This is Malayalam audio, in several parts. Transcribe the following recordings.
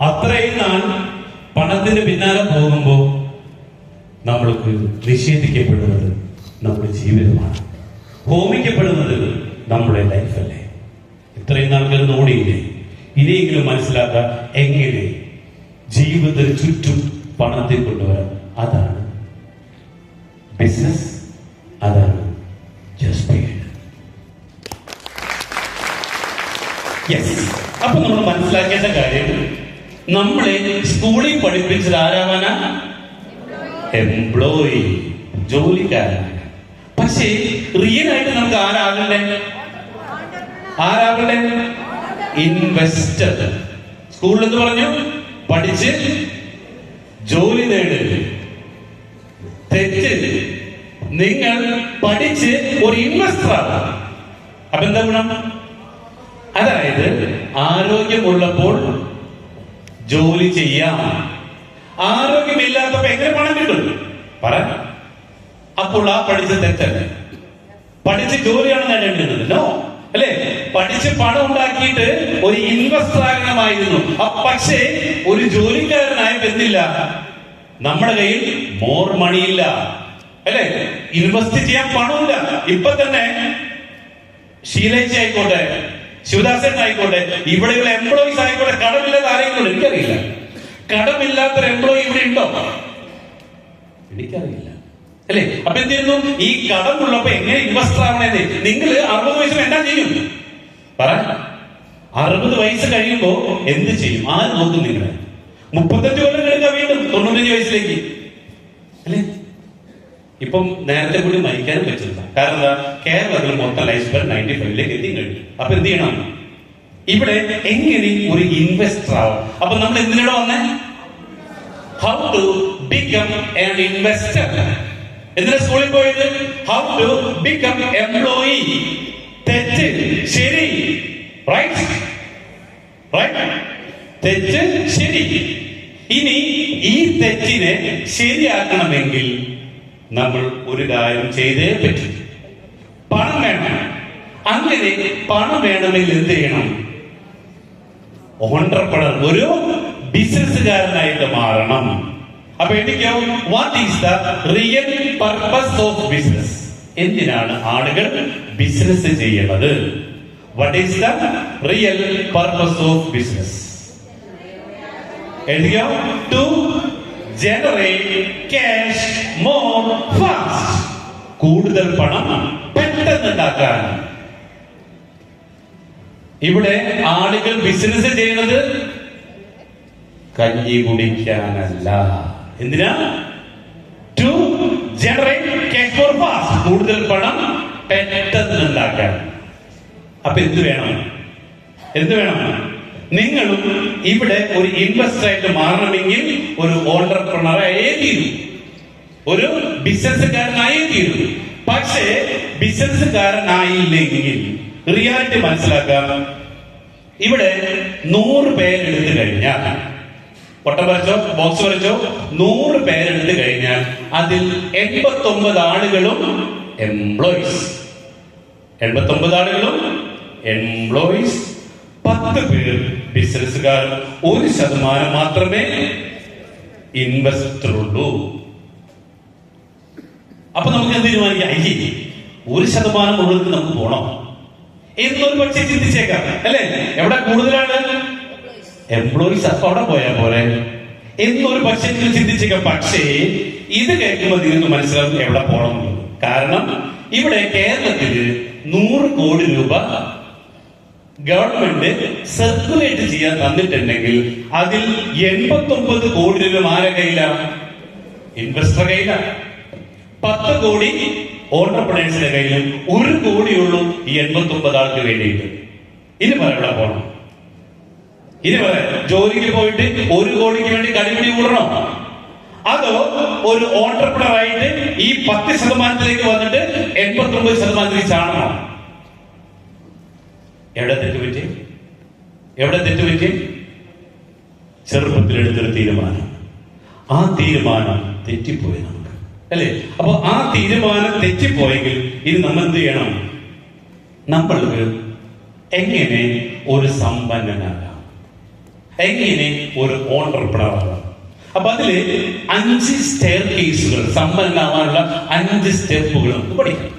അത്രയും നാൾ പണത്തിന്റെ പിന്നാലെ പോകുമ്പോൾ നമ്മൾക്ക് നിഷേധിക്കപ്പെടുന്നത് നമ്മുടെ ജീവിതമാണ്, ഹോമിക്കപ്പെടുന്നത് നമ്മുടെ ലൈഫല്ലേ. ഇത്രയും നാളുകൾ ഓടിയില്ലേ? ഇനിയെങ്കിലും മനസ്സിലാക്കാൻ എങ്ങനെ ജീവിതത്തിന് ചുറ്റും പണത്തെ കൊണ്ടുവരാം. അതാണ് ബിസിനസ്, അതാണ് ജസ്റ്റ്. യെസ്. അപ്പൊ നമ്മൾ മനസ്സിലാക്കേണ്ട കാര്യം, നമ്മളെ സ്കൂളിൽ പഠിപ്പിച്ചത് ആരാവാനാ? എംപ്ലോയി, ജോലിക്കാരൻ. പക്ഷേ റിയൽ ആയിട്ട് നമുക്ക് ആരാകണ്ടേ? ഇൻവെസ്റ്റർ. സ്കൂളിൽ എന്ന് പറഞ്ഞു പഠിച്ച് ജോലി നേട്. തെറ്റ്. നിങ്ങൾ പഠിച്ച് ഒരു ഇൻവെസ്റ്റർ ആവാം. അപ്പൊ എന്താ ഗുണം? അതായത് ആരോഗ്യമുള്ളപ്പോൾ ജോലി ചെയ്യാം, ആരോഗ്യമില്ലാത്തപ്പോ എങ്ങനെ പണം കിട്ടും? പറ. അപ്പോൾ ആ പഠിച്ച തെറ്റല്ലേ? പഠിച്ച് ജോലിയാണ് നേടേണ്ടത്? നോ, അല്ലേ? പഠിച്ച് പണം ഉണ്ടാക്കിയിട്ട് ഒരു ഇൻവെസ്റ്റർ ആകണമായിരുന്നു. പക്ഷേ ഒരു ജോലിക്കാരനായപ്പോ എന്തില്ല? നമ്മുടെ കയ്യിൽ മോർ മണിയില്ല, അല്ലേ? ഇൻവെസ്റ്റ് ചെയ്യാൻ പണമില്ല. ഇപ്പൊ തന്നെ ശീലേച്ചി ആയിക്കോട്ടെ, ശിവദാസൻ ആയിക്കോട്ടെ, ഇവിടെയുള്ള എംപ്ലോയീസ് ആയിക്കോട്ടെ, കടമില്ലാത്ത ആരെങ്കിലും എനിക്കറിയില്ല. കടമില്ലാത്തൊരു എംപ്ലോയി ഇവിടെ ഉണ്ടോ? എനിക്കറിയില്ല, അല്ലേ? അപ്പൊ എന്ത് ചെയ്യുന്നു? ഈ കടമുള്ളപ്പോ എങ്ങനെ ഇൻവെസ്റ്റർ ആവണേ? നിങ്ങൾ 60 വയസ്സിൽ എന്താ ചെയ്യും? പറ. 60 വയസ്സ് കഴിയുമ്പോ എന്ത് ചെയ്യും? ആര് നോക്കും നിങ്ങളെ? 35 കൊല്ലം കഴിഞ്ഞാൽ വീണ്ടും 95 വയസ്സിലേക്ക്, അല്ലേ? ഇപ്പം നേരത്തെ കൂടി മരിക്കാനും പറ്റില്ല. കാരണം എന്താ? കേരളത്തിൽ മൊത്തം ലൈഫ് സ്പാൻ 95ലേക്ക് എത്തി കഴിഞ്ഞു. അപ്പൊ എന്ത് ചെയ്യണം? ഇവിടെ എങ്ങനെ ഒരു ഇൻവെസ്റ്റർ ആവും? അപ്പൊ നമ്മൾ എന്തിനോട് വന്നേ? How to become an investor. എന്തിനാ സ്കൂളിൽ പോയത്? How to become employee. തെറ്റ്, ശരി. Right, right. തെറ്റ്, ശരി. ഇനി ഈ തെറ്റിനെ ശരിയാക്കണമെങ്കിൽ നമ്മൾ ഒരു കാര്യം ചെയ്തേ പറ്റും. പണം വേണം. അങ്ങനെ പണം വേണമെങ്കിൽ എന്ത് ചെയ്യണം? ഓണ്ടർപ്രണർ, ഒരു ബിസിനസ്സുകാരനായിട്ട് മാറണം. അപ്പൊ എനിക്കോ what is the real purpose of business? എന്തിനാണ് ആളുകൾ ബിസിനസ് ചെയ്യുന്നത്? What is the real purpose of business? എഴുതിയോ? To generate cash more fast. കൂടുതൽ പണം പെട്ടെന്ന് ഉണ്ടാക്കാൻ. ഇവിടെ ആളുകൾ ബിസിനസ് ചെയ്യുന്നത് കഞ്ഞി കുടിക്കാനല്ല. എന്തിനാ? To generate cash more fast. കൂടുതൽ പണം പെട്ടെന്ന് ഉണ്ടാക്കാൻ. അപ്പൊ എന്ത് വേണം? നിങ്ങളും ഇവിടെ ഒരു ഇൻവെസ്റ്റർ ആയിട്ട് മാറണമെങ്കിൽ ഒരു ഓണ്ടർപ്രണറായേ തീരും, ഒരു ബിസിനസ്സുകാരനായേ തീരും. പക്ഷേ ബിസിനസ്സുകാരനായില്ലെങ്കിൽ റിയാലിറ്റി മനസ്സിലാക്കാം. ഇവിടെ 100 പേരെടുത്തു കഴിഞ്ഞാൽ, പൊട്ടം വരച്ചോ, ബോക്സ് വരച്ചോ, 100 പേരെടുത്തു കഴിഞ്ഞാൽ അതിൽ 89 ആളുകളും എംപ്ലോയീസ്. 89 ആളുകളും എംപ്ലോയീസ്, 10 പേർ ബിസിനസ്സുകാർ, 1% മാത്രമേ ഇൻവെസ്റ്റർ ഉള്ളൂ. അപ്പൊ നമുക്ക് എന്ത് തീരുമാനിക്കാം? 1% ഉള്ളത് നമുക്ക് പോണോ എന്നൊരു പക്ഷേ ചിന്തിച്ചേക്കാം, അല്ലേ? എവിടെ കൂടുതലാണ്? എംപ്ലോയീസ്. അപ്പൊ അവിടെ പോയാൽ പോലെ എന്നൊരു പക്ഷേ ചിന്തിച്ചേക്കാം. പക്ഷേ ഇത് കേൾക്കുമ്പോൾ നിങ്ങൾക്ക് മനസ്സിലാവും എവിടെ പോകണം. കാരണം ഇവിടെ കേരളത്തില് 100 കോടി രൂപ ഗവൺമെന്റ് സർക്കുലേറ്റ് ചെയ്യാൻ തന്നിട്ടുണ്ടെങ്കിൽ അതിൽ 89 കോടി രൂപ ആരുടെ കയ്യിലാണ്? ഇൻവെസ്റ്റർ കയ്യിലാണ്. 10 കോടി ഓണ്ടർപ്രണേഴ്സിന്റെ കയ്യിലും 1 കോടിയുള്ളൂ ഈ 89 ആൾക്ക് വേണ്ടിയിട്ട്. ഇനി എവിടെ പോകണം? ഇനി ജോലിക്ക് പോയിട്ട് 1 കോടിക്ക് വേണ്ടി കടിപിടി കൂടണോ? അതോ ഒരു ഓണ്ടർപ്രണർ ആയിട്ട് ഈ 10% വന്നിട്ട് 89% ചാടണോ? എവിടെ തെറ്റുപറ്റി? ചെറുപ്പത്തിൽ എടുത്തൊരു തീരുമാനം, ആ തീരുമാനം തെറ്റിപ്പോയി നമുക്ക്, അല്ലേ? അപ്പൊ ആ തീരുമാനം തെറ്റിപ്പോയെങ്കിൽ ഇനി നമ്മൾ എന്ത് ചെയ്യണം? നമ്മൾക്ക് എങ്ങനെ ഒരു സമ്പന്നനാകാം? എങ്ങനെ ഒരു ഓൺട്രപ്രണർ ആകാം. അപ്പൊ അതില് 5 സ്റ്റെയർ കേസുകൾ, സമ്പന്നമാകാനുള്ള 5 സ്റ്റെപ്പുകൾ നമുക്ക് പഠിക്കാം.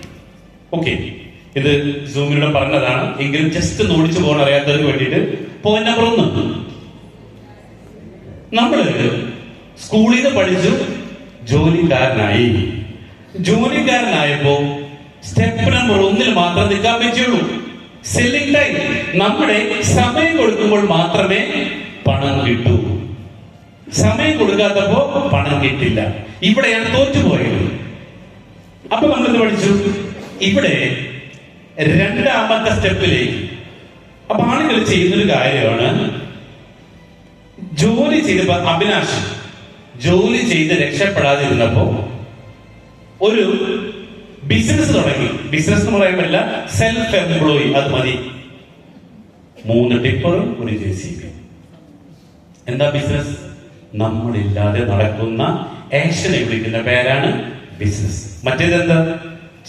ഓക്കെ, ഇത് സൂമിലൂടെ പറഞ്ഞതാണ്, എങ്കിലും ജസ്റ്റ് ഒന്ന് ഓടിച്ചു പോകാൻ അറിയാത്തതിന് വേണ്ടിയിട്ട് പോയിന്റ് നമ്പർ 1, നമ്മള് സ്കൂളിൽ നിന്ന് പഠിച്ചു, ജോലിക്കാരനായി. ജോലിക്കാരനായപ്പോ സ്റ്റെപ്പ് നമ്പർ 1 മാത്രം നിൽക്കാൻ പറ്റുള്ളൂ. Selling time. നമ്മുടെ സമയം കൊടുക്കുമ്പോൾ മാത്രമേ പണം കിട്ടൂ. സമയം കൊടുക്കാത്തപ്പോ പണം കിട്ടില്ല. ഇവിടെയാണ് തോറ്റുപോയത്. അപ്പൊ നമ്മൾ എന്ത് പഠിച്ചു? ഇവിടെ 2ാമത്തെ സ്റ്റെപ്പിലേക്ക്. അപ്പൊ ആളുകൾ ചെയ്യുന്നൊരു കാര്യമാണ്, ജോലി ചെയ്തപ്പോ അഭിലാഷ് ജോലി ചെയ്ത് രക്ഷപ്പെടാതിരുന്നപ്പോ ഒരു ബിസിനസ് തുടങ്ങി. ബിസിനസ് എന്ന് പറയാൻ പറ്റില്ല, സെൽഫ് എംപ്ലോയി. അത് മതി. 3 ടിപ്പറും ഒരു JCB. എന്താ ബിസിനസ്? നമ്മളില്ലാതെ നടക്കുന്ന ആക്ഷനെ വിളിക്കുന്ന പേരാണ് ബിസിനസ്. മറ്റേതെന്താ?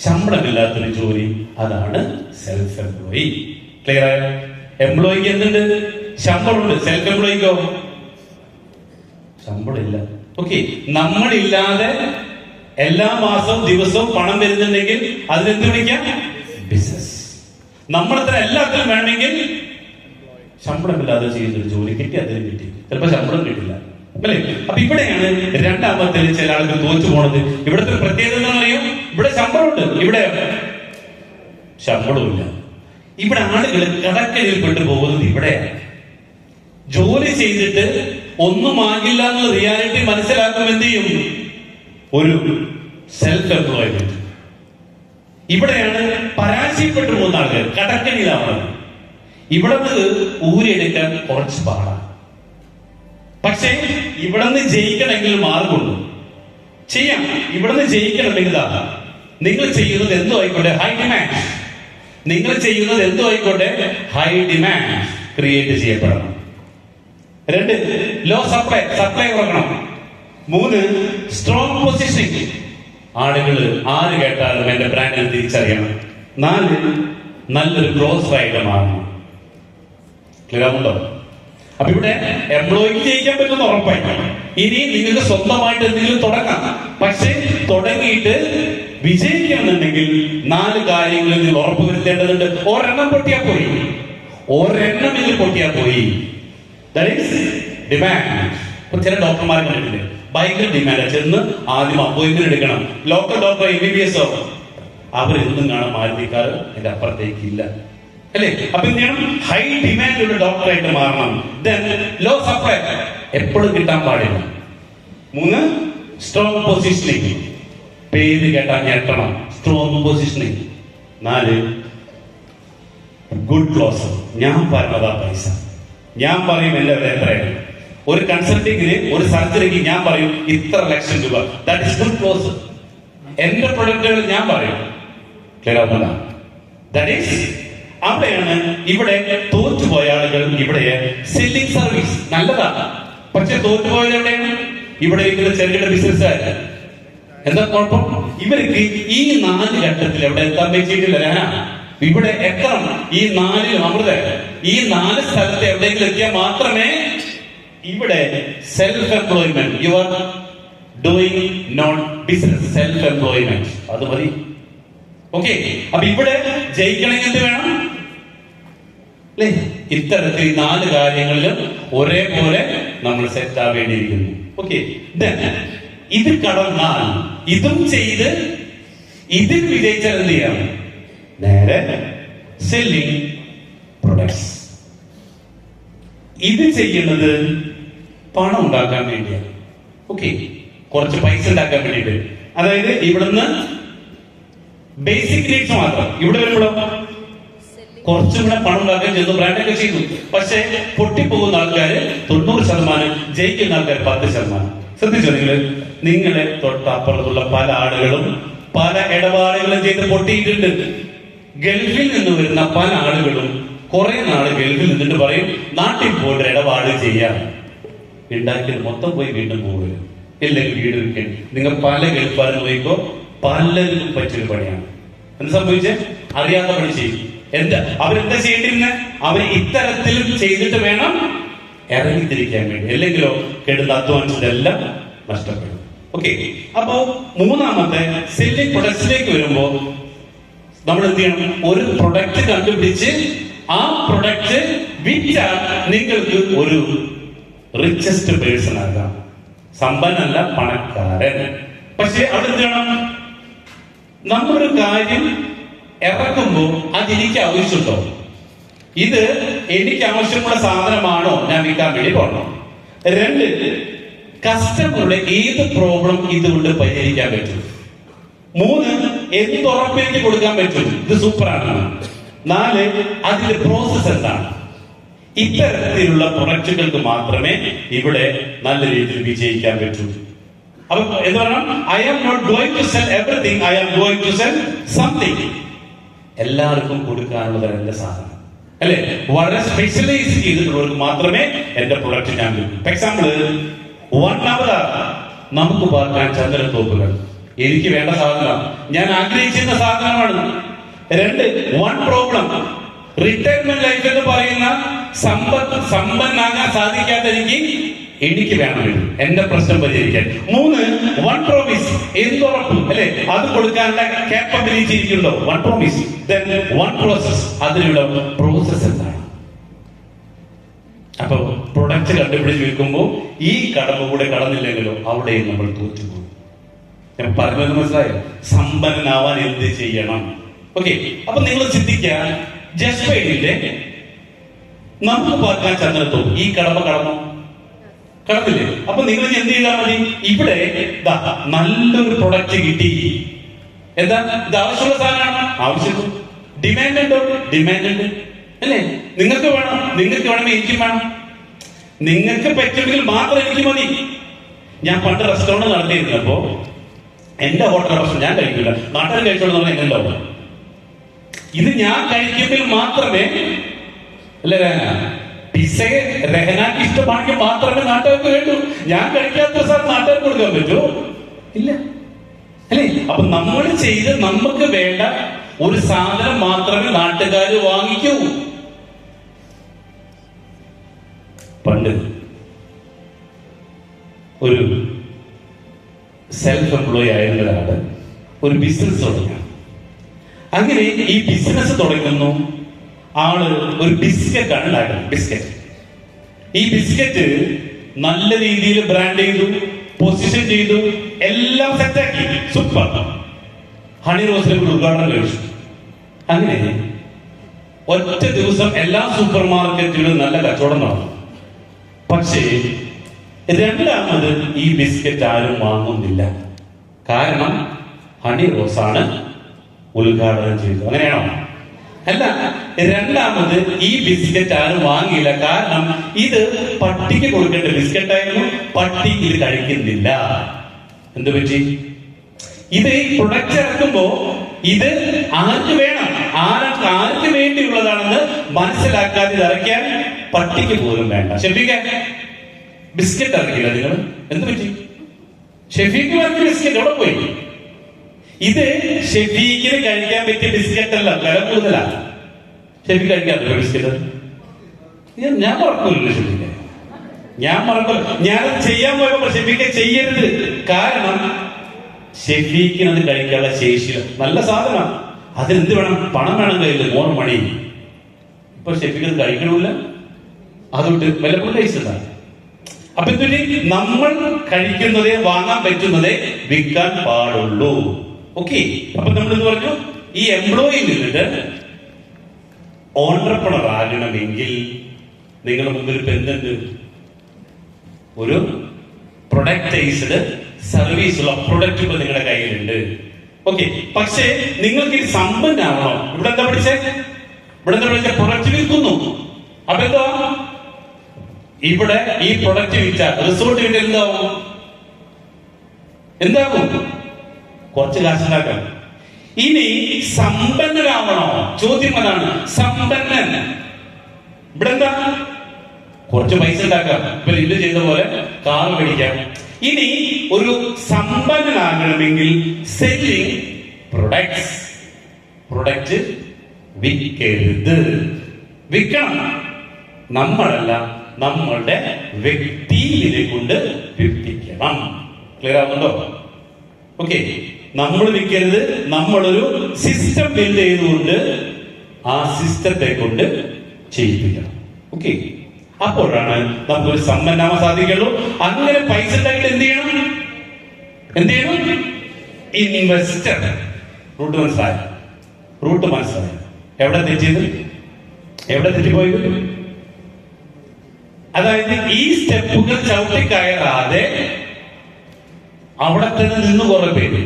ശമ്പളമില്ലാത്തൊരു ജോലി, അതാണ് സെൽഫ് എംപ്ലോയി. ക്ലിയർ ആയോ? എംപ്ലോയിക്ക് എന്തുണ്ട്? ശമ്പളമുണ്ട്. സെൽഫ് എംപ്ലോയിക്കോ ശമ്പളമില്ല. ഓക്കെ, നമ്മളില്ലാതെ എല്ലാ മാസവും ദിവസവും പണം വരുന്നുണ്ടെങ്കിൽ അതിനെന്ത് വിളിക്കാം? ബിസിനസ്. നമ്മളത്ര എല്ലാത്തിനും വേണമെങ്കിൽ ശമ്പളമില്ലാതെ ചെയ്യുന്നൊരു ജോലി കിട്ടി, അതിന് കിട്ടി, ചിലപ്പോ ശമ്പളം കിട്ടില്ല, അല്ലേ? അപ്പൊ ഇവിടെയാണ് 2ാമത്തെ ചില ആളുകൾ തോറ്റു പോണത്. ഇവിടുത്തെ പ്രത്യേകത എന്താണെന്ന് അറിയോ? ഇവിടെ ശമ്പളമുണ്ട്, ഇവിടെ ശമ്പളമില്ല. ഇവിടെ ആളുകൾ കടക്കലിൽ പെട്ടു പോകുന്നത് ഇവിടെയാണ്. ജോലി ചെയ്തിട്ട് ഒന്നും ആകില്ല എന്നുള്ള റിയാലിറ്റി മനസ്സിലാക്കുമ്പോൾ എന്ത് ചെയ്യും? ഒരു സെൽഫ് എംപ്ലോയ്മെന്റ്. ഇവിടെയാണ് പരാജയപ്പെട്ടു പോകുന്ന ആളുകൾ, കടക്കണിയിലാവുന്നത്. ഇവിടെ നിന്ന് ഊരിയെടുക്കാൻ കുറച്ച് പാടാണ്. പക്ഷേ ഇവിടെ നിന്ന് ജയിക്കണമെങ്കിൽ മാർഗമുണ്ട്, ചെയ്യാം. ഇവിടെ നിന്ന് ജയിക്കണമെങ്കിൽ നിങ്ങൾ ചെയ്യുന്നത് എന്തോ ആയിക്കോട്ടെ, ഹൈ ഡിമാൻഡ്. നിങ്ങൾ ചെയ്യുന്നത് എന്തോ ആയിക്കോട്ടെ, ഹൈ ഡിമാൻഡ് ക്രിയേറ്റ് ചെയ്യപ്പെടണം. 2, ലോ സപ്ലൈ, സപ്ലൈ കുറക്കണം. 3, സ്ട്രോങ് പൊസിഷനിങ്. ആളുകൾ ആര് കേട്ടാലും എന്റെ ബ്രാൻഡിനെ തിരിച്ചറിയണം. 4, നല്ലൊരു ക്ലോസ് റൈഡർ മാറണം. ക്ലിയർ ആവുന്നുണ്ടോ? അപ്പൊ ഇവിടെ എംപ്ലോയിക്ക് ജയിക്കാൻ പറ്റുന്ന ഉറപ്പായി. ഇനി നിങ്ങൾക്ക് സ്വന്തമായിട്ട് എന്തെങ്കിലും തുടങ്ങാം. പക്ഷെ തുടങ്ങിയിട്ട് വിജയിക്കണമെന്നുണ്ടെങ്കിൽ 4 കാര്യങ്ങളിൽ നിങ്ങൾ ഉറപ്പ് വരുത്തേണ്ടതുണ്ട്. ഒരെണ്ണം പൊട്ടിയാ പോയി, ഒരെണ്ണം ഇതിൽ പൊട്ടിയാ പോയി. ഡിമാൻഡ്. ഇപ്പൊ ചില ഡോക്ടർമാർ കണ്ടിട്ടില്ലേ, ഭയങ്കര ഡിമാൻഡ്. ചെന്ന് ആദ്യം അപ്പോയിന്റ്മെന്റ് എടുക്കണം. ലോക്കൽ ഡോക്ടർ, MBBS അവരെന്നും കാണാൻ മാരുതിക്കാർ എന്റെ അപ്പുറത്തേക്ക് ഇല്ല, അല്ലേ? അപ്പൊ എന്ത് ചെയ്യണം? ഹൈ ഡിമാൻഡ് ഉള്ള ഡോക്ടറായിട്ട് മാറണം. ലോ സപ്ലൈ, എപ്പോഴും കിട്ടാൻ പാടില്ല. 3, സ്ട്രോങ് പൊസിഷനിങ്. പേര് കേട്ടാൽ ഞെട്ടണം, സ്ട്രോങ് പൊസിഷനിങ്. 4, good close. ഞാൻ പറഞ്ഞതാ പൈസ. ഞാൻ പറയും എന്റെ എത്രയാണ്. ഒരു കൺസൾട്ടിങ്ങിന്, ഒരു സർജറിക്ക് ഞാൻ പറയും ഇത്ര ലക്ഷം രൂപ. That is good close. എന്റെ പ്രൊഡക്റ്റുകൾ ഞാൻ പറയും. ക്ലിയർ ആവുന്നില്ല? ദാറ്റ് ഈസ് അവിടെയാണ് ഇവിടെ തോറ്റുപോയ ആളുകൾ. ഇവിടെ സെല്ലിംഗ് സർവീസ് നല്ലതാണ്, പക്ഷെ തോറ്റുപോയത് എവിടെയാണ്? ഇവിടെ ഇരിക്കുന്ന ചെറുകിട ബിസിനസ്സുകാർ. എന്താ കുഴപ്പം? ഇവർക്ക് ഈ 4 ഘട്ടത്തിൽ എവിടെ എത്താൻ പറ്റിയിട്ടില്ല. ഇവിടെ എത്തണം. ഈ 4 അമൃത, ഈ 4 സ്ഥലത്ത് എവിടെയെങ്കിലും എത്തിയാൽ മാത്രമേ ഇവിടെ self employment, you are doing not business, self employment, അത് മതി. ഓക്കെ, അപ്പൊ ഇവിടെ ജയിക്കണമെങ്കിൽ എന്ത് വേണം? അല്ലേ? ഇത്തരത്തിൽ 4 കാര്യങ്ങളിലും ഒരേപോലെ നമ്മൾ സെറ്റ് ആവേണ്ടിയിരിക്കുന്നു. ഓക്കെ, ഇത് കടന്നാൽ, ഇതും ചെയ്ത് ഇതിൽ വിജയിച്ചാൽ എന്ത് ചെയ്യാം? നേരെ സെല്ലിംഗ് പ്രൊഡക്ട്സ്. ഇത് ചെയ്യുന്നത് പണം ഉണ്ടാക്കാൻ വേണ്ടിയാണ്. ഓക്കെ, കുറച്ച് പൈസ ഉണ്ടാക്കാൻ വേണ്ടിയിട്ട്. അതായത് ഇവിടുന്ന് ബേസിക് നീഡ്സ് മാത്രം. ഇവിടെ വരുമ്പോഴോ കുറച്ചും കൂടെ പണം ഉണ്ടാക്കാൻ ചെയ്തു, ബ്രാൻഡൊക്കെ ചെയ്തു. പക്ഷെ പൊട്ടിപ്പോകുന്ന ആൾക്കാര് 90%, ജയിക്കുന്ന ആൾക്കാർ 10%. ശ്രദ്ധിച്ചോ നിങ്ങളെ തൊട്ടപ്പുറത്തുള്ള പല ആളുകളും പല ഇടപാടുകളും ചെയ്ത് പൊട്ടിയിട്ടുണ്ട്. ഗൾഫിൽ നിന്ന് വരുന്ന പല ആളുകളും കുറെ നാള് ഗൾഫിൽ നിന്നിട്ട് പറയും നാട്ടിൽ പോയിട്ട് ഇടപാട് ചെയ്യാം. ഉണ്ടാക്കിയത് മൊത്തം പോയി വീണ്ടും പോകരുത്, ഇല്ലെങ്കിൽ വീട് വിൽക്കേണ്ടി. നിങ്ങൾ പല ഗൾഫാരും പോയിക്കോ, പലർക്കും പറ്റിയൊരു പണിയാണ്. എന്ത് സംഭവിച്ചേ? അറിയാത്ത പണി ചെയ്യും. അവരെന്താ ചെയ്യേണ്ടിരുന്നത്? അവർ ഇത്തരത്തിൽ ചെയ്തിട്ട് വേണം ഇറങ്ങിത്തിരിക്കാൻ വേണ്ടി. അല്ലെങ്കിലോ കെടുന്ന അധ്വാനിച്ചതെല്ലാം നഷ്ടപ്പെടും. ഓക്കെ, അപ്പോ മൂന്നാമത്തെ സെല്ലിംഗ് പ്രൊഡക്ട്സിലേക്ക് വരുമ്പോ നമ്മൾ എന്ത് ചെയ്യണം? ഒരു പ്രൊഡക്റ്റ് കണ്ടുപിടിച്ച് ആ പ്രൊഡക്റ്റ് വിറ്റാൽ നിങ്ങൾക്ക് ഒരു റിച്ചസ്റ്റ് പേഴ്സൺ ആകാം. സമ്പന്നല്ല, പണക്കാരൻ. പക്ഷെ അവിടെ എന്ത് ചെയ്യണം? നമ്മളൊരു കാര്യം ഇറക്കുമ്പോൾ അതെനിക്ക് ആവശ്യമുണ്ടോ? ഇത് എനിക്ക് ആവശ്യമുള്ള സാധനമാണോ ഞാൻ വിൽക്കാൻ വേണ്ടി പോകണം? രണ്ട്, കസ്റ്റമറുടെ ഏത് പ്രോബ്ലം ഇതുകൊണ്ട് പരിഹരിക്കാൻ പറ്റും? മൂന്ന്, എന്ത് ഉറപ്പിലേക്ക് കൊടുക്കാൻ പറ്റും ഇത് സൂപ്പറാണ്? നാല്, അതിന്റെ പ്രോസസ് എന്താണ്? ഇത്തരത്തിലുള്ള പ്രൊഡക്റ്റുകൾക്ക് മാത്രമേ ഇവിടെ നല്ല രീതിയിൽ വിജയിക്കാൻ പറ്റൂ. അപ്പൊ എന്താ പറയുക? I am not going to sell everything, I am going to sell something. എല്ലാവർക്കും കൊടുക്കാനുള്ളത് എന്റെ സാധനം അല്ലെ? വളരെ സ്പെഷ്യലൈസ് ചെയ്തിട്ടുള്ളവർക്ക് മാത്രമേ എന്റെ പ്രൊഡക്റ്റ് ഞാൻ വിൽക്കൂ. ഫോർ എക്സാമ്പിൾ, 1 hour നമുക്ക് പാർക്കാൻ ചന്ദനത്തോപ്പുകൾ എനിക്ക് വേണ്ട സാധനം, ഞാൻ ആഗ്രഹിച്ചിരുന്ന സാധനമാണ്. രണ്ട്, 1 പ്രോബ്ലം, റിട്ടയർമെന്റ് ലൈഫ് എന്ന് പറയുന്ന സമ്പന്നാകാൻ സാധിക്കാത്ത എനിക്ക് വേണം എന്റെ പ്രശ്നം പരിഹരിക്കാൻ. 3, 1 പ്രോമിസ്, എന്തുറപ്പ് അല്ലെ? അത് കൊടുക്കാനുള്ള കേപ്പബിലിറ്റി ഇരിക്കുന്നുണ്ടോ? 1 പ്രോമിസ്. ദെൻ 1 പ്രോസസ്, അതിനുള്ള പ്രോസസ് എന്താണ്? അപ്പൊ പ്രൊഡക്റ്റ് കണ്ടുപിടിച്ച് വിൽക്കുമ്പോൾ ഈ കടമ കൂടെ കടന്നില്ലെങ്കിലോ അവിടെയും നമ്മൾ തോറ്റുപോകും. ഞാൻ പറഞ്ഞത് മനസ്സിലായോ? സമ്പന്നനാവാൻ എന്ത് ചെയ്യണം? ഓക്കെ, അപ്പൊ നിങ്ങൾ ചിന്തിക്കുക, ജസ്പൈഡിന്റെ നമുക്ക് പാർക്കാൻ ചന്ദ്രത്തോം ഈ കടമ കടന്നില്ലേ? അപ്പൊ നിങ്ങൾ എന്ത് ചെയ്താൽ മതി? ഇവിടെ നല്ലൊരു പ്രൊഡക്റ്റ് കിട്ടി. എന്താ ഇത്? ആവശ്യമുള്ള സാധനമാണ്, ആവശ്യം. ഡിമാൻഡ് ഉണ്ടോ? ഡിമാൻഡ് ഉണ്ട് അല്ലേ? നിങ്ങൾക്ക് വേണം, നിങ്ങൾക്ക് വേണമെങ്കിൽ എനിക്കും വേണം. നിങ്ങൾക്ക് പറ്റുമെങ്കിൽ മാത്രം എനിക്ക് മതി. ഞാൻ പണ്ട് റെസ്റ്റോറന്റ് നടത്തിയിരുന്നപ്പോ എന്റെ ഹോട്ടൽ ഭക്ഷണം ഞാൻ കഴിക്കില്ല, നാട്ടുകാർ കഴിച്ചോളൂ പറഞ്ഞാൽ എങ്ങനെയുണ്ടാവും? ഇത് ഞാൻ കഴിക്കുമ്പോൾ മാത്രമേ അല്ലേ പിസയെ രഹനാക്ക് ഇഷ്ടമാണെങ്കിൽ മാത്രമേ നാട്ടുകാർക്ക് വേണ്ടൂ. ഞാൻ കഴിക്കാത്ത സാധനം നാട്ടുകാർക്ക് കൊടുക്കാൻ പറ്റുമോ? ഇല്ല അല്ലേ? അപ്പൊ നമ്മൾ ചെയ്ത് നമുക്ക് വേണ്ട ഒരു സാധനം മാത്രമേ നാട്ടുകാർ വാങ്ങിക്കൂ. പണ്ട് ഒരു സെൽഫ് എംപ്ലോയി ആയിരുന്ന ഒരാള് ഒരു ബിസിനസ് തുടങ്ങി. അങ്ങനെ ഈ ബിസിനസ് തുടങ്ങുന്നു. ആള് ഒരു ബിസ്ക്കറ്റ് ആണ് ഉണ്ടാക്കുന്നത്. ബിസ്ക്കറ്റ്, ഈ ബിസ്ക്കറ്റ് നല്ല രീതിയിൽ ബ്രാൻഡ് ചെയ്തു, പൊസിഷൻ ചെയ്തു, എല്ലാം സെറ്റാക്കി, സൂപ്പർ. ഹണി റോസിലെ ഒരു ഉദ്ഘാടനം കഴിച്ചു. അങ്ങനെ ഒറ്റ ദിവസം എല്ലാ സൂപ്പർ മാർക്കറ്റിലും നല്ല കച്ചവടം നടന്നു. പക്ഷേ രണ്ടാമത് ഈ ബിസ്ക്കറ്റ് ആരും വാങ്ങുന്നില്ല. കാരണം ഹണി റോസാണ് ഉദ്ഘാടനം ചെയ്തത്. അങ്ങനെയാണോ? അല്ല, രണ്ടാമത് ഈ ബിസ്ക്കറ്റ് ആരും വാങ്ങിയില്ല. കാരണം ഇത് പട്ടിക്ക് കൊടുക്കേണ്ട ബിസ്ക്കറ്റ് ആയിരുന്നു, പട്ടി ഇത് കഴിക്കുന്നില്ല. എന്ത് പറ്റി? ഇത് ഈ പ്രൊഡക്റ്റ് ഇറക്കുമ്പോ ഇത് ആർക്ക് വേണം, ആർക്ക് വേണ്ടിയുള്ളതാണെന്ന് മനസ്സിലാക്കാതെ ഇത് ഇറക്കാൻ പട്ടിക്ക് പോലും വേണ്ട. ഷെഫീക്ക് ബിസ്ക്കറ്റ് ഇറക്കില്ല നിങ്ങൾ, എന്ത് പറ്റി? ഷെഫീക്ക് ഇറക്കിയ ബിസ്ക്കറ്റ് എവിടെ പോയി? ഇത് ഷെഫീക്കിന് കഴിക്കാൻ പറ്റിയ ബിസ്ക്കറ്റ് അല്ല, വില കൂടുതലാണ്. ഷെഫീക്ക് കഴിക്കാറില്ല ബിസ്ക്കറ്റ്. ഞാൻ മറക്കൂല്ലോ ഷെഫീക്ക്, ഞാൻ മറക്കൂല. ഞാനത് ചെയ്യാൻ പോയപ്പോ ഷെഫീക്ക് ചെയ്യരുത്. കാരണം ഷെഫീക്കിന് അത് കഴിക്കാനുള്ള ശേഷിയില്ല. നല്ല സാധനമാണ്, അതിനെന്ത് വേണം? പണം വേണം കയ്യിൽ, മോർ മണി. ഇപ്പൊ ഷെഫീക്ക് അത് കഴിക്കണമില്ല, അതുകൊണ്ട് വിലപ്പോൾ കഴിച്ചതാണ്. അപ്പൊ എന്തുകൊണ്ട് നമ്മൾ കഴിക്കുന്നതേ വാങ്ങാൻ പറ്റുന്നതേ വിൽക്കാൻ പാടുള്ളൂ. ഓക്കെ, അപ്പൊ നമ്മൾ എന്ത് പറഞ്ഞു? ഈ എംപ്ലോയി നിന്നിട്ട് ഓൺട്രപ്രണർ ആകണമെങ്കിൽ നിങ്ങളുടെ മുമ്പിൽ ഇപ്പൊ എന്തുണ്ട്? ഒരു പ്രൊഡക്റ്റൈസ്ഡ് സർവീസ് ഉള്ള പ്രൊഡക്റ്റ് ഇപ്പൊ നിങ്ങളുടെ കയ്യിലുണ്ട്. ഓക്കെ, പക്ഷേ നിങ്ങൾക്ക് ഇത് സമ്പന്നാവണോ? ഇവിടെ എന്താ പഠിച്ചേ? പ്രൊഡക്റ്റ് വിൽക്കുന്നു. അപ്പൊ എന്താ? ഇവിടെ ഈ പ്രൊഡക്റ്റ് വിറ്റാൽ റിസോർട്ട് വിറ്റ് എന്താകും? കുറച്ച് കാശുണ്ടാക്കാം. ഇനി സമ്പന്നരാവണോ? ചോദ്യം അതാണ്. സമ്പന്നൻ ഇവിടെ എന്താ? കുറച്ച് പൈസ ഉണ്ടാക്കാം, ഇപ്പൊ ഇത് ചെയ്ത പോലെ കാർ മേടിക്കാം. ഇനി ഒരു സമ്പന്നനാകണമെങ്കിൽ സെല്ലിംഗ് പ്രൊഡക്ട്സ്, പ്രൊഡക്റ്റ് വിൽക്കരുത്. വിൽക്കണം, നമ്മളല്ല നമ്മളുടെ വ്യക്തിയിലെ കൊണ്ട് വിൽപ്പിക്കണം. ക്ലിയർ ആവുന്നുണ്ടോ? ഓക്കെ. നമ്മൾ വിൽക്കരുത്, നമ്മളൊരു സിസ്റ്റം ബിൽഡ് ചെയ്തുകൊണ്ട് ആ സിസ്റ്റത്തെ കൊണ്ട് ചെയ്യിപ്പിക്കണം. ഓക്കെ. അപ്പോഴാണ് നമുക്കൊരു സമ്പന്നാവാൻ സാധിക്കുള്ളൂ. അങ്ങനെ പൈസ ഉണ്ടെങ്കിൽ എന്ത് ചെയ്യണം? ഇൻവെസ്റ്റർ. റൂട്ട് മനസ്സിലായി. എവിടെ തെറ്റിപ്പോയത്? അതായത് ഈ സ്റ്റെപ്പുകൾ ചവിട്ടി കയറാതെ അവിടെ തന്നെ നിന്ന് കുറെ പേര്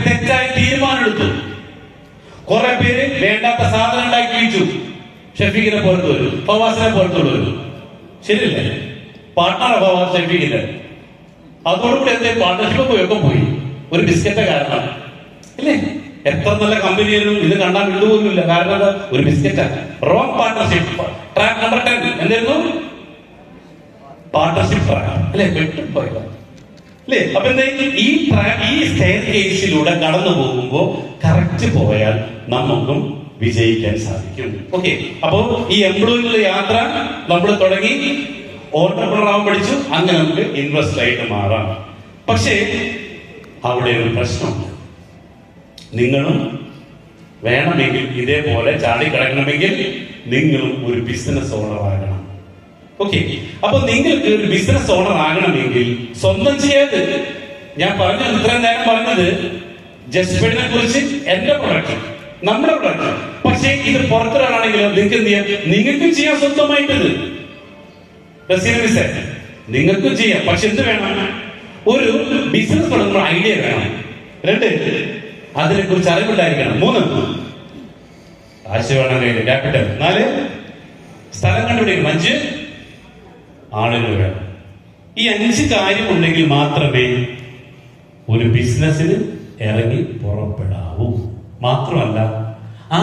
തെറ്റായ തീരുമാനം എടുത്തു. കുറെ പേര് വേണ്ടാത്ത സാധനം ഉണ്ടാക്കി വെച്ചു. ഷഫീഖിനെ പോലത്തെ വരും, ഫവാസിനെ പോലത്തുള്ളവരും. ശരിയല്ലേ? പാർട്ട്ണർ ഫവാസ് ഷഫീഖിന്റെ. അതോടുകൂടി എന്തേ പാർട്ട്ണർഷിപ്പ് പോയി. ഒരു ബിസ്ക്കറ്റ് കാരണം ഇല്ലേ? എത്ര നല്ല കമ്പനിയാലും ഇത് കണ്ടാൽ വിട്ടുപോകുന്നില്ല. കാരണം എന്താ? ഒരു ബിസ്ക്കറ്റാണ്. Wrong partnership. ട്രാക്ക് നമ്പർ 10 എന്തായിരുന്നു? പാർട്ട്ണർഷിപ്പ് ട്രാക്ക് അല്ലെ? വെട്ടിപ്പോയത് അല്ലേ? അപ്പൊ എന്താ? ഈ സ്റ്റെയർ കേസിലൂടെ കടന്നു പോകുമ്പോ കറക്റ്റ് പോയാൽ നമുക്കും വിജയിക്കാൻ സാധിക്കും. ഓക്കെ. അപ്പോ ഈ എംപ്ലോയിയുടെ യാത്ര നമ്മൾ തുടങ്ങി, ഓൺട്രപ്രണർ ആവാൻ പഠിച്ചു, അങ്ങനെ നമുക്ക് ഇൻവെസ്റ്റർ ആയിട്ട് മാറാം. പക്ഷേ അവിടെ ഒരു പ്രശ്നമുണ്ട്. നിങ്ങളും വേണമെങ്കിൽ ഇതേപോലെ ചാടിക്കിടക്കണമെങ്കിൽ നിങ്ങളും ഒരു ബിസിനസ് ഓണർ ആകണം. ഓക്കെ. അപ്പൊ നിങ്ങൾക്ക് ഒരു ബിസിനസ് ഓണർ ആകണമെങ്കിൽ സ്വന്തം ചെയ്യാതെ, ഞാൻ പറഞ്ഞത് ഇത്രയും നേരം പറഞ്ഞത് ജസ്റ്റിനെ കുറിച്ച്, എന്റെ പ്രൊഡക്റ്റ്, നമ്മുടെ പ്രൊഡക്റ്റ്. പക്ഷേ ഇത് പുറത്തൊരാളാണെങ്കിലും നിങ്ങൾക്ക് എന്ത് ചെയ്യാം? നിങ്ങൾക്കും ചെയ്യാം സ്വന്തമായിട്ടത്. നിങ്ങൾക്കും ചെയ്യാം. പക്ഷെ എന്ത് വേണം? ഒരു ബിസിനസ് തുടങ്ങുമ്പോൾ ഐഡിയ വേണം. 2, അതിനെ കുറിച്ച് അറിവുണ്ടായിരിക്കണം. 3, കാശ് വേണം കയ്യിൽ, ക്യാപിറ്റൽ. 4, സ്ഥലം കണ്ടുപിടിക്കണം. 5, ആളുകൾ വേണം. ഈ 5 കാര്യം ഉണ്ടെങ്കിൽ മാത്രമേ ഒരു ബിസിനസ്സിന് ഇറങ്ങി പുറപ്പെടാവൂ. മാത്രമല്ല ആ